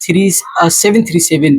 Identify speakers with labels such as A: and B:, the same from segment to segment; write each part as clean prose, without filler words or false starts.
A: 737،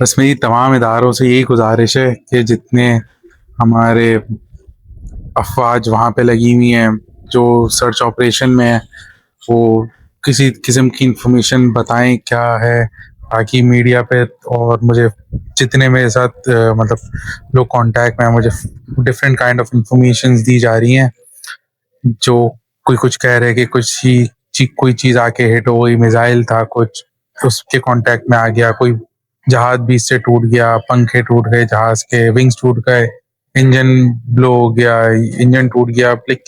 B: बस मेरी तमाम इदारों से यही गुजारिश है कि जितने हमारे अफवाज वहाँ पे लगी हुई हैं जो सर्च ऑपरेशन में है वो किसी किस्म की इंफॉर्मेशन बताएं क्या है, ताकि मीडिया पे और मुझे जितने मेरे साथ मतलब लोग कांटेक्ट में हैं, मुझे डिफरेंट काइंड ऑफ इंफॉर्मेशन दी जा रही हैं। जो कोई कुछ कह रहे हैं कि कुछ ही कोई चीज़ आके हिट हो गई, मिसाइल था कुछ, उसके कांटेक्ट में आ गया, कोई जहाज बीच से टूट गया, पंखे टूट गए जहाज के, विंग्स टूट गए, इंजन ब्लो हो गया, इंजन टूट गया, लाइक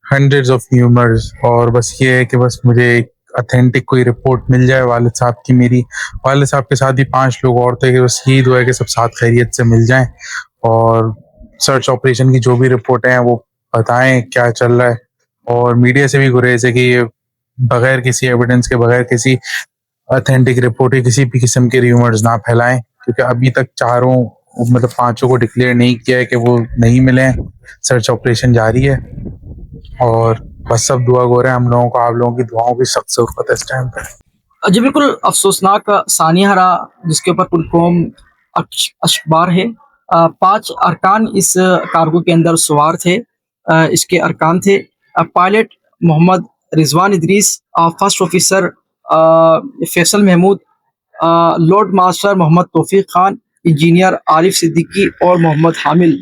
B: हंड्रेड्स ऑफ ह्यूमर्स। और बस ये है कि बस मुझे एक अथेंटिक कोई रिपोर्ट मिल जाए वालिद साहब की। मेरी वालिद साहब के साथ भी 5 लोग और थे, कि बस यही दुआ है कि सब साथ खैरियत से मिल जाएं और सर्च ऑपरेशन की जो भी रिपोर्टें हैं वो बताएं क्या चल रहा है। और मीडिया से भी गुरेज है कि ये बगैर किसी एविडेंस के, बगैर किसी अथेंटिक रिपोर्ट के किसी भी किस्म के र्यूमर्स ना फैलाएं, क्योंकि अभी तक चारों मतलब 5 को डिक्लेयर नहीं किया है कि वो नहीं मिले हैं। सर्च ऑपरेशन जारी है और बस सब दुआ गो रहे हैं हम लोगों को, आप लोगों की दुआओं की सख्त ज़रूरत है इस टाइम पे।
A: जी बिल्कुल अफसोसनाक सानिया रहा जिसके ऊपर पूरी कौम अखबार है। 5 अरकान इस कार्गो के अंदर सवार थे। इसके अरकान थे pilot Mohammad Rizwan Idris, first officer Faisal Mahmood, loadmaster Mohammad Taufiq Khan, engineer Arif Siddiqui और मोहम्मद हामिल।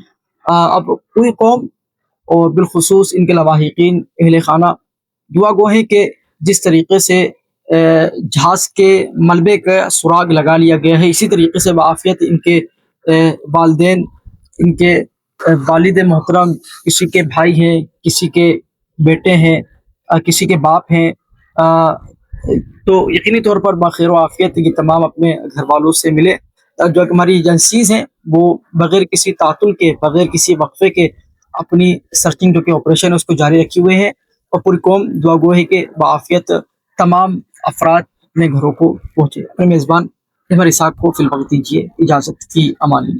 A: अब पूरी कौम और बिलखुसूस इनके लवाहिकीन अहले खाना दुआ गो हैं कि जिस तरीके से जहाज़ के मलबे का सुराग लगा लिया गया है, इसी तरीके से बाआफियत इनके वालदेन, इनके वालिद मोहतरम, किसी के भाई हैं, किसी के बेटे हैं, किसी के बाप हैं, तो यकीनी तौर पर बखैर आफियत ये तमाम अपने घर वालों से मिले। जो हमारी एजेंसीज़ हैं वो बग़ैर किसी तातुल के, बग़ैर किसी वक्फे के अपनी सर्चिंग जो कि ऑपरेशन है उसको जारी रखे हुए हैं। और पूरी कौम दुआ गो है कि बाआफियत तमाम अफराद अपने घरों को पहुँचे। अपने मेज़बान इमर इसाक को फिलवक्त दीजिए इजाज़त की अमान।